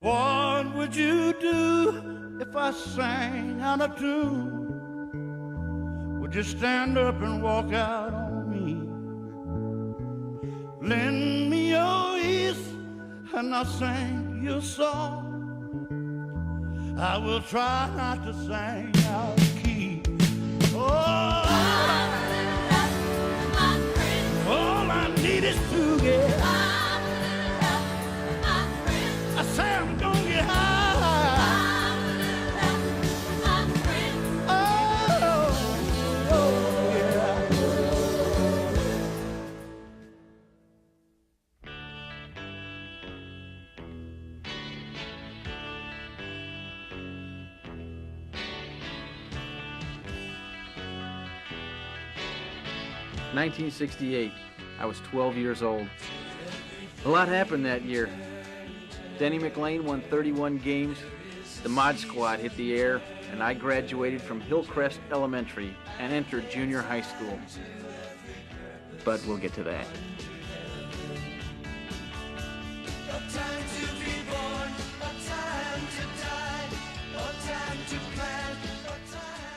What would you do if I sang out of tune? Would you stand up and walk out on me? Lend me your ears and I'll sing you a song. I will try not to sing out of key. Oh, all I need is to get. I say I'm gonna get high. Oh, yeah. 1968. I was 12 years old. A lot happened that year. Denny McLean won 31 games, the Mod Squad hit the air, and I graduated from Hillcrest Elementary and entered junior high school. But we'll get to that.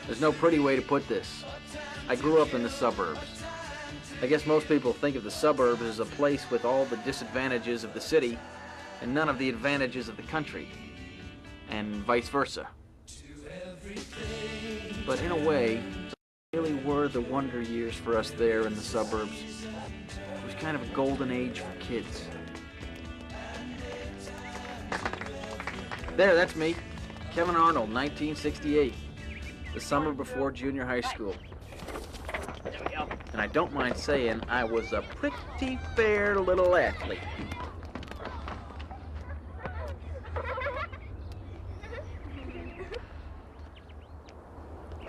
There's no pretty way to put this. I grew up in the suburbs. I guess most people think of the suburbs as a place with all the disadvantages of the city and none of the advantages of the country, and vice versa. But in a way, they really were the wonder years for us there in the suburbs. It was kind of a golden age for kids. There, that's me, Kevin Arnold, 1968, the summer before junior high school. There we go. And I don't mind saying I was a pretty fair little athlete.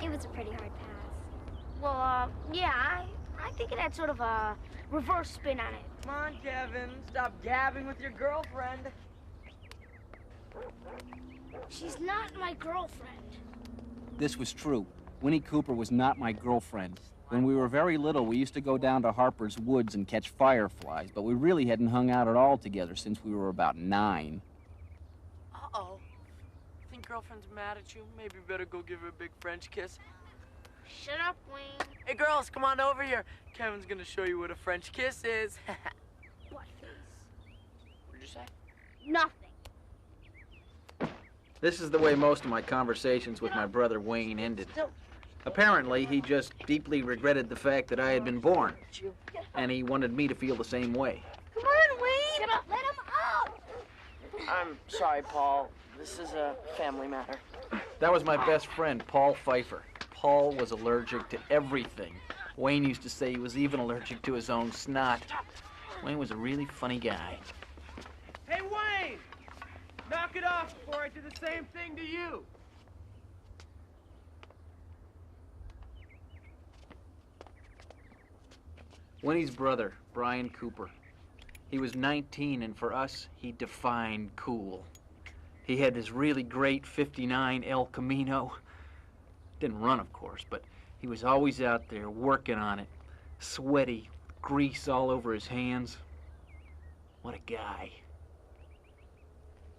It was a pretty hard pass. Well, yeah, I think it had sort of a reverse spin on it. Come on, Kevin, stop gabbing with your girlfriend. She's not my girlfriend. This was true. Winnie Cooper was not my girlfriend. When we were very little, we used to go down to Harper's Woods and catch fireflies, but we really hadn't hung out at all together since we were about 9. Uh-oh. Think girlfriend's mad at you? Maybe you better go give her a big French kiss. Shut up, Wayne. Hey, girls, come on over here. Kevin's gonna show you what a French kiss is. What face? What'd you say? Nothing. This is the way most of my conversations with my brother Wayne ended. Apparently, he just deeply regretted the fact that I had been born, and he wanted me to feel the same way. Come on, Wayne. Get up. Let him out. I'm sorry, Paul. This is a family matter. That was my best friend, Paul Pfeiffer. Paul was allergic to everything. Wayne used to say he was even allergic to his own snot. Wayne was a really funny guy. Hey, Wayne! Knock it off before I do the same thing to you. Winnie's brother, Brian Cooper. He was 19, and for us, he defined cool. He had this really great 59 El Camino. Didn't run, of course, but he was always out there working on it, sweaty, grease all over his hands. What a guy.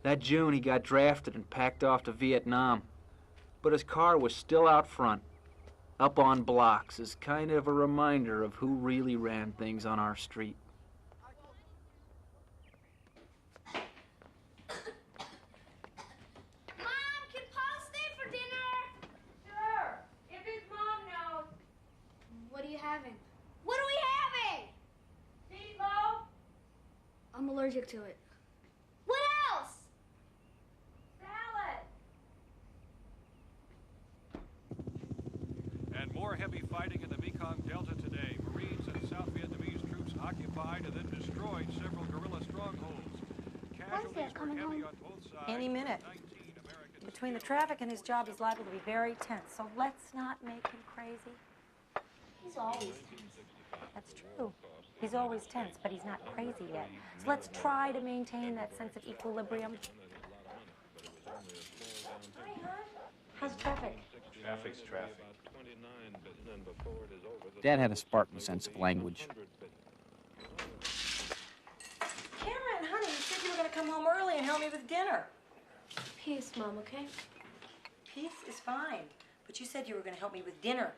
That June, he got drafted and packed off to Vietnam, but his car was still out front, up on blocks, as kind of a reminder of who really ran things on our street. Mom, can Paul stay for dinner? Sure, if his mom knows. What are you having? What are we having? Meatloaf, I'm allergic to it. What else? salad. And more heavy fighting in the Mekong Delta today. Marines and South Vietnamese troops occupied and then destroyed several guerrilla strongholds. Casualties were heavy on both sides. Any minute. 19 American Between the traffic and his job, he's liable to be very tense, so let's not make him crazy. He's always tense. That's true. He's always tense, but he's not crazy yet. So let's try to maintain that sense of equilibrium. Hi, hon. How's traffic? Traffic's traffic. Dad had a Spartan sense of language. Karen, honey, you said you were going to come home early and help me with dinner. Peace, Mom, okay? Peace is fine. But you said you were going to help me with dinner.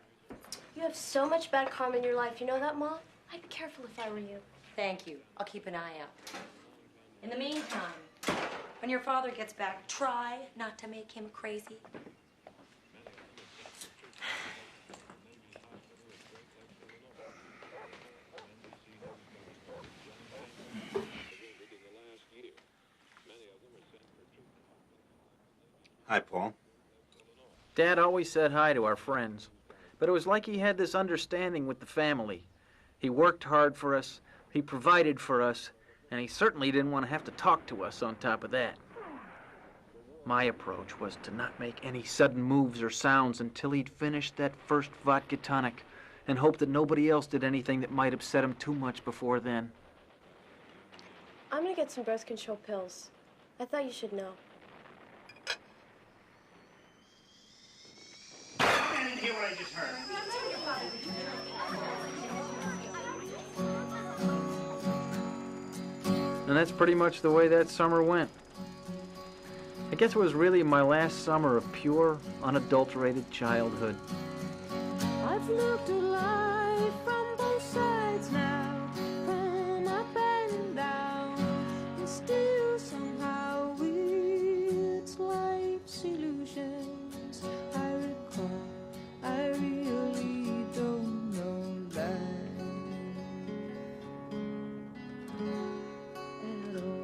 You have so much bad karma in your life. You know that, Mom? I'd be careful if I were you. Thank you. I'll keep an eye out. In the meantime, when your father gets back, try not to make him crazy. Hi, Paul. Dad always said hi to our friends, but it was like he had this understanding with the family. He worked hard for us, he provided for us, and he certainly didn't want to have to talk to us on top of that. My approach was to not make any sudden moves or sounds until he'd finished that first vodka tonic, and hope that nobody else did anything that might upset him too much before then. I'm gonna get some birth control pills. I thought you should know. I didn't hear what I just heard. And that's pretty much the way that summer went. I guess it was really my last summer of pure, unadulterated childhood. I've looked at life from both sides now, from up and down, and still somehow it's life's illusions I recall. I really don't know life at all.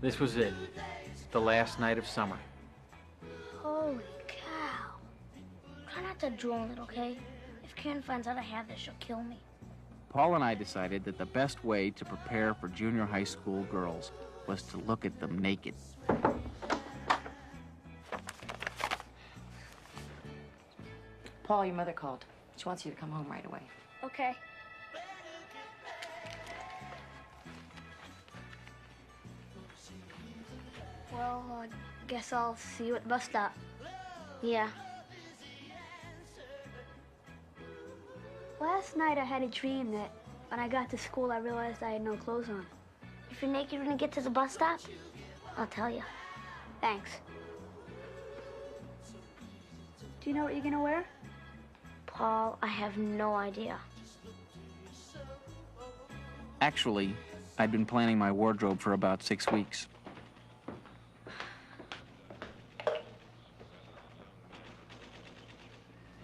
This was it, the last night of summer. Holy cow. Try not to drool it, okay? If Karen finds out I have this, she'll kill me. Paul and I decided that the best way to prepare for junior high school girls was to look at them naked. Paul, your mother called. She wants you to come home right away. Okay. Well, I guess I'll see you at the bus stop. Yeah. Last night I had a dream that when I got to school I realized I had no clothes on. If you're naked when you get to the bus stop, I'll tell you. Thanks. Do you know what you're gonna wear? Paul, I have no idea. Actually, I'd been planning my wardrobe for about 6 weeks.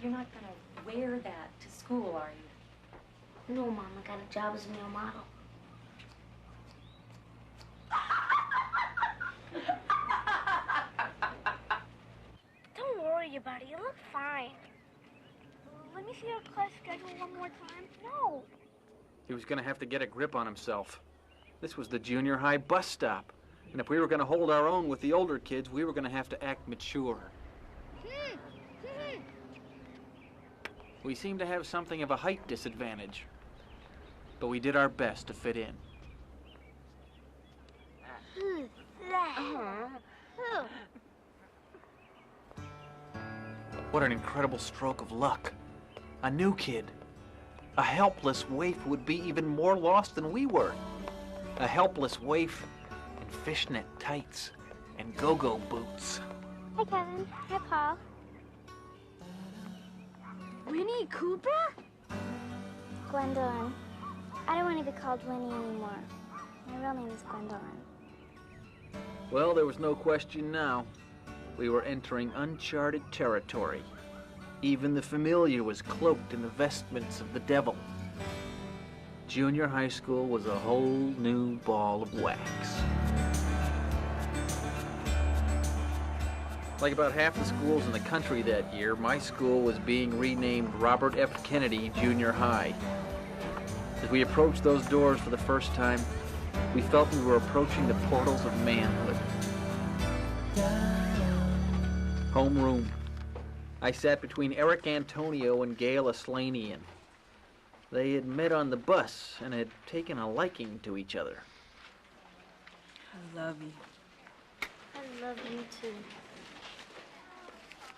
You're not going to wear that to school, are you? No, Mom, I got a job as a male model. Don't worry about it. You look fine. Let me see your class schedule one more time. No. He was going to have to get a grip on himself. This was the junior high bus stop. And if we were going to hold our own with the older kids, we were going to have to act mature. We seemed to have something of a height disadvantage, but we did our best to fit in. Who's that? What an incredible stroke of luck. A new kid. A helpless waif would be even more lost than we were. A helpless waif in fishnet tights and go-go boots. Hi, Kevin. Hi, Paul. Winnie Cooper? Gwendolyn. I don't want to be called Winnie anymore. My real name is Gwendolyn. Well, there was no question now. We were entering uncharted territory. Even the familiar was cloaked in the vestments of the devil. Junior high school was a whole new ball of wax. Like about half the schools in the country that year, my school was being renamed Robert F. Kennedy Junior High. As we approached those doors for the first time, we felt we were approaching the portals of manhood. Homeroom. I sat between Eric Antonio and Gail Aslanian. They had met on the bus and had taken a liking to each other. I love you. I love you too.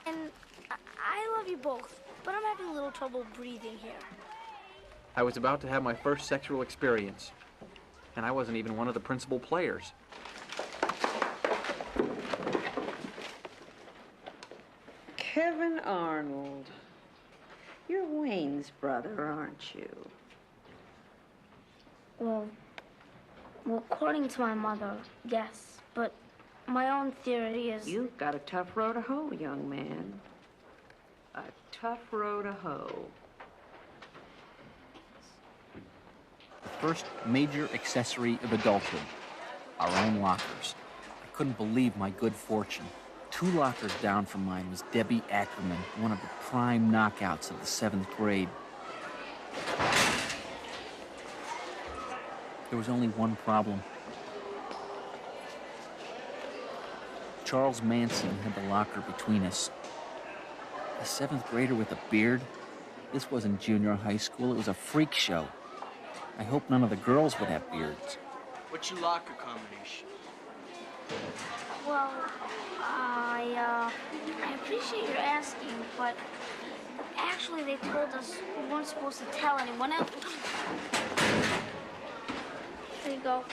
And I love you both, but I'm having a little trouble breathing here. I was about to have my first sexual experience, and I wasn't even one of the principal players. Kevin Arnold. You're Wayne's brother, aren't you? Well, according to my mother, yes, but my own theory is... You've got a tough row to hoe, young man. A tough row to hoe. The first major accessory of adulthood, our own lockers. I couldn't believe my good fortune. 2 lockers down from mine was Debbie Ackerman, one of the prime knockouts of the 7th grade. There was only one problem. Charles Manson had the locker between us. A 7th grader with a beard? This wasn't junior high school, it was a freak show. I hope none of the girls would have beards. What's your locker combination? Well, I appreciate your asking, but actually they told us we weren't supposed to tell anyone else. There you go.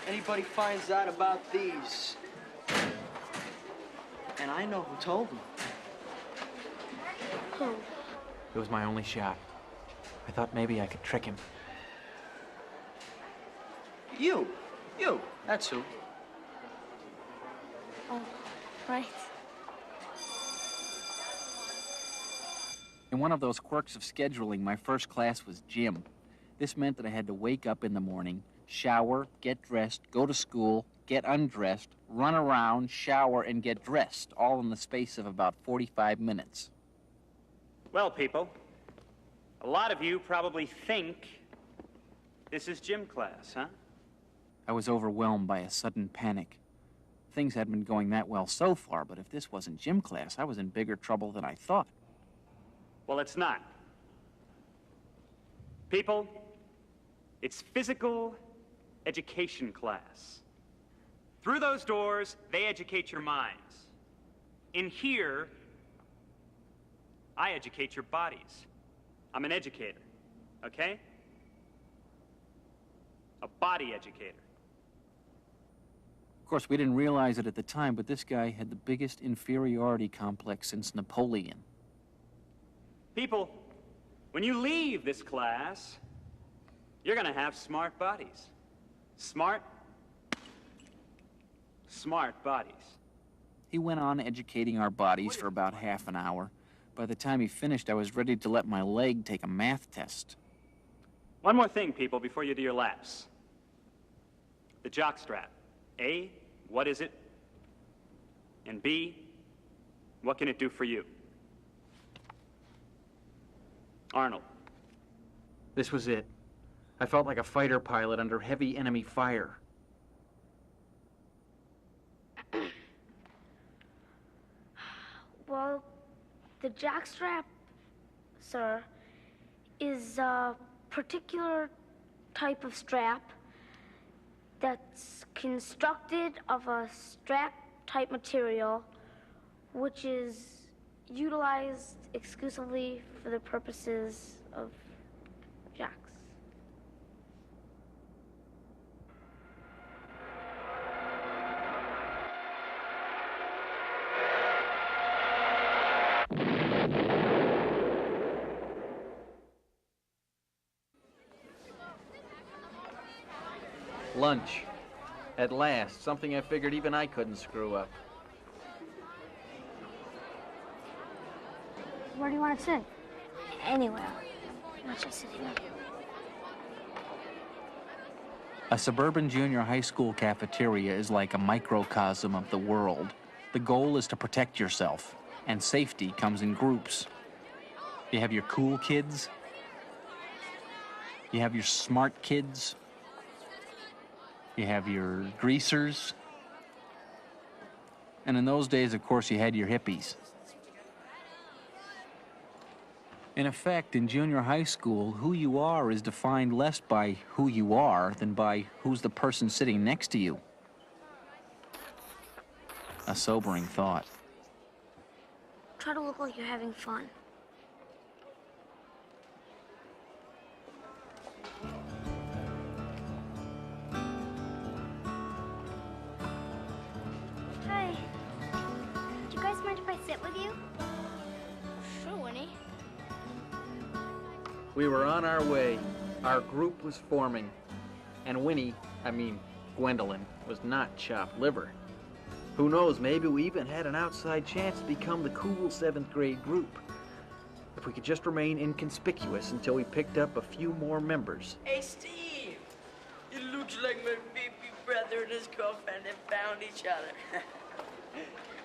Anybody finds out about these, and I know who told them. Who? It was my only shot. I thought maybe I could trick him. You, that's who. Oh, right. In one of those quirks of scheduling, my first class was gym. This meant that I had to wake up in the morning, shower, get dressed, go to school, get undressed, run around, shower, and get dressed, all in the space of about 45 minutes. Well, people, a lot of you probably think this is gym class, huh? I was overwhelmed by a sudden panic. Things hadn't been going that well so far, but if this wasn't gym class, I was in bigger trouble than I thought. Well, it's not. People, it's physical education class. Through those doors, they educate your minds. In here, I educate your bodies. I'm an educator, okay? A body educator. Of course, we didn't realize it at the time, but this guy had the biggest inferiority complex since Napoleon. People, when you leave this class, you're gonna have smart bodies. Smart bodies. He went on educating our bodies for about half an hour. By the time he finished, I was ready to let my leg take a math test. One more thing, people, before you do your laps. The jockstrap. A, what is it? And B, what can it do for you? Arnold. This was it. I felt like a fighter pilot under heavy enemy fire. Well, the jockstrap, sir, is a particular type of strap that's constructed of a strap-type material which is utilized exclusively for the purposes of jocks. Lunch. At last, something I figured even I couldn't screw up. Where do you want to sit? Anywhere. Let's just sit here. A suburban junior high school cafeteria is like a microcosm of the world. The goal is to protect yourself, and safety comes in groups. You have your cool kids. You have your smart kids. You have your greasers. And in those days, of course, you had your hippies. In effect, in junior high school, who you are is defined less by who you are than by who's the person sitting next to you. A sobering thought. Try to look like you're having fun. Hi. Do you guys mind if I sit with you? Sure, Winnie. We were on our way. Our group was forming. And Winnie, Gwendolyn, was not chopped liver. Who knows, maybe we even had an outside chance to become the cool 7th grade group. If we could just remain inconspicuous until we picked up a few more members. Hey, Steve! It looks like my baby brother and his girlfriend have found each other.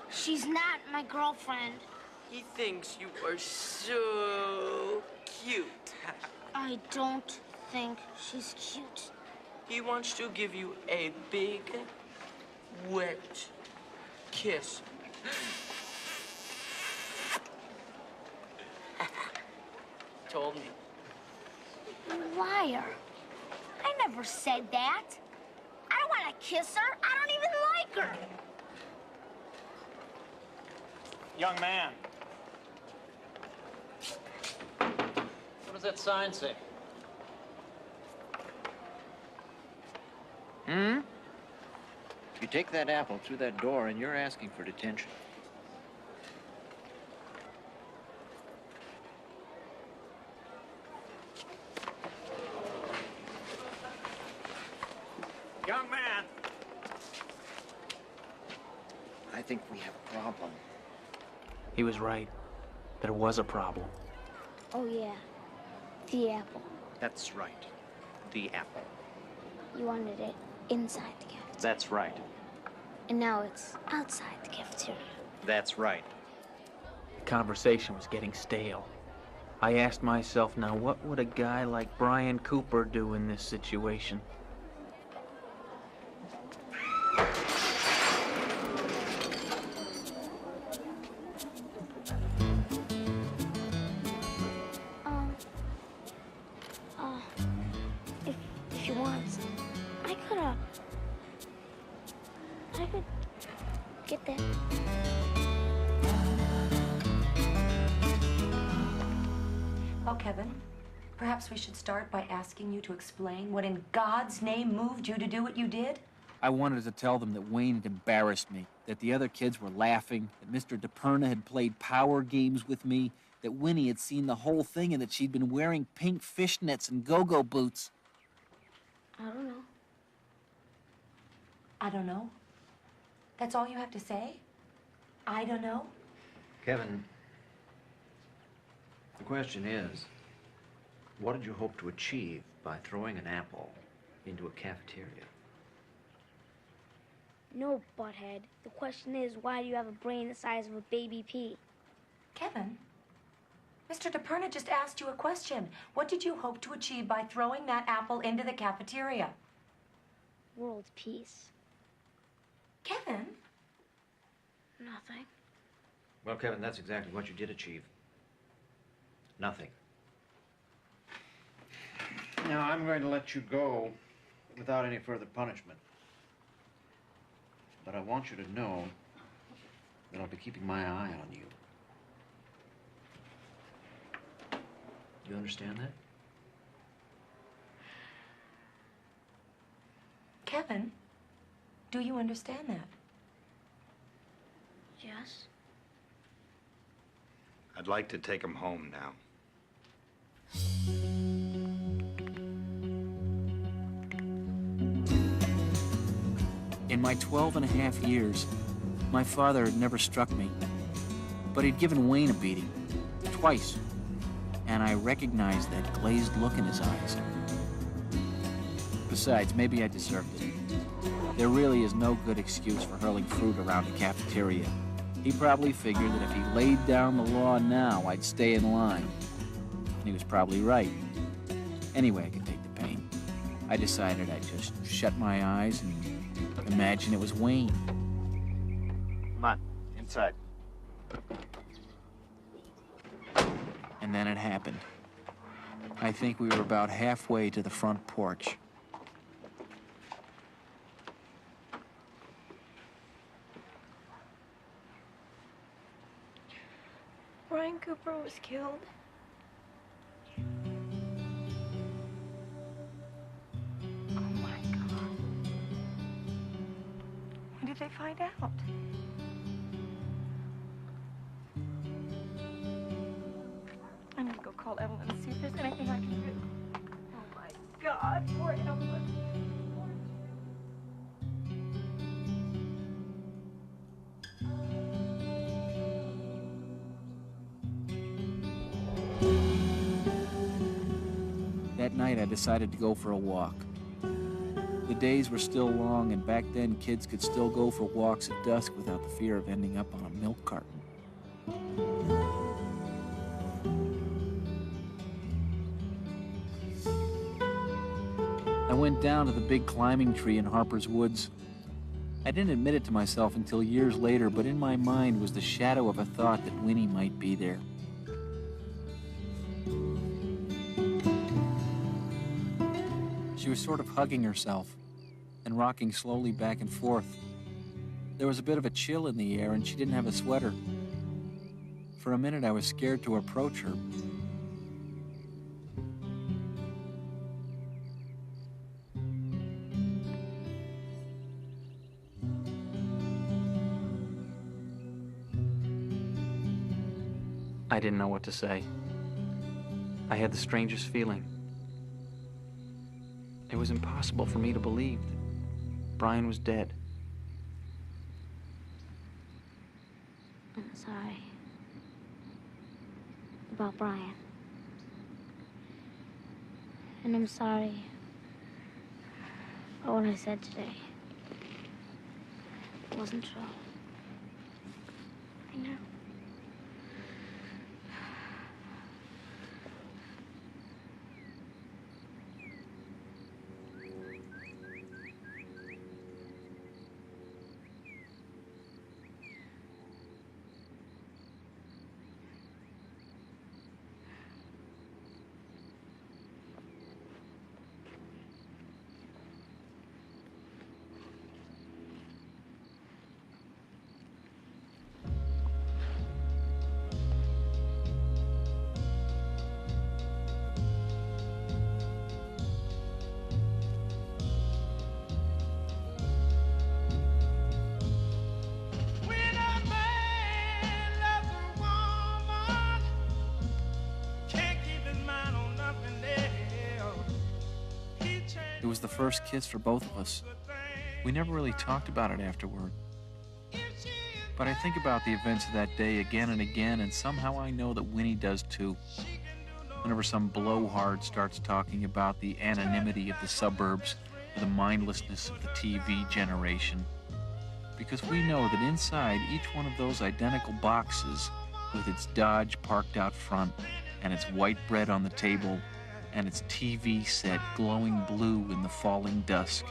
She's not my girlfriend. He thinks you are so cute. I don't think she's cute. He wants to give you a big, wet kiss. Told me. Liar. I never said that. I don't want to kiss her. I don't even like her. Young man. What does that sign say? You take that apple through that door and you're asking for detention. Young man. I think we have a problem. He was right. There was a problem. Oh, yeah. The apple. That's right. The apple. You wanted it inside the cafeteria. That's right. And now it's outside the cafeteria. That's right. The conversation was getting stale. I asked myself, now what would a guy like Brian Cooper do in this situation? If you want, I could get that. Well, Kevin, perhaps we should start by asking you to explain what in God's name moved you to do what you did? I wanted to tell them that Wayne had embarrassed me, that the other kids were laughing, that Mr. DePerna had played power games with me, that Winnie had seen the whole thing, and that she'd been wearing pink fishnets and go-go boots. I don't know. I don't know. That's all you have to say? I don't know? Kevin, the question is, what did you hope to achieve by throwing an apple into a cafeteria? No, butthead. The question is, why do you have a brain the size of a baby pea? Kevin, Mr. DePerna just asked you a question. What did you hope to achieve by throwing that apple into the cafeteria? World peace. Kevin? Nothing. Well, Kevin, that's exactly what you did achieve. Nothing. Now, I'm going to let you go without any further punishment. But I want you to know that I'll be keeping my eye on you. You understand that? Kevin, do you understand that? Yes. I'd like to take him home now. In my 12.5 years, my father had never struck me, but he'd given Wayne a beating, twice, and I recognized that glazed look in his eyes. Besides, maybe I deserved it. There really is no good excuse for hurling fruit around a cafeteria. He probably figured that if he laid down the law now, I'd stay in line. And he was probably right. Anyway, I could take the pain. I decided I'd just shut my eyes and imagine it was Wayne. Come on, inside. And then it happened. I think we were about halfway to the front porch. Brian Cooper was killed. Oh my God. When did they find out? I need to go call Evelyn and see if there's anything I can do. Oh my God, poor Evelyn. That night, I decided to go for a walk. The days were still long, and back then, kids could still go for walks at dusk without the fear of ending up on a milk carton. I went down to the big climbing tree in Harper's Woods. I didn't admit it to myself until years later, but in my mind was the shadow of a thought that Winnie might be there. She was sort of hugging herself and rocking slowly back and forth. There was a bit of a chill in the air, and she didn't have a sweater. For a minute, I was scared to approach her. I didn't know what to say. I had the strangest feeling. It was impossible for me to believe that Brian was dead. I'm sorry about Brian. And I'm sorry for what I said today. It wasn't true. I know. It was the first kiss for both of us. We never really talked about it afterward. But I think about the events of that day again and again, and somehow I know that Winnie does too. Whenever some blowhard starts talking about the anonymity of the suburbs or the mindlessness of the TV generation. Because we know that inside each one of those identical boxes, with its Dodge parked out front, and its white bread on the table, and its TV set glowing blue in the falling dusk,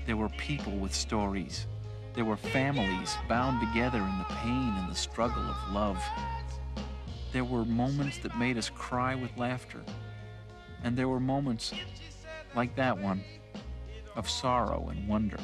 there were people with stories. There were families bound together in the pain and the struggle of love. There were moments that made us cry with laughter. And there were moments, like that one, of sorrow and wonder.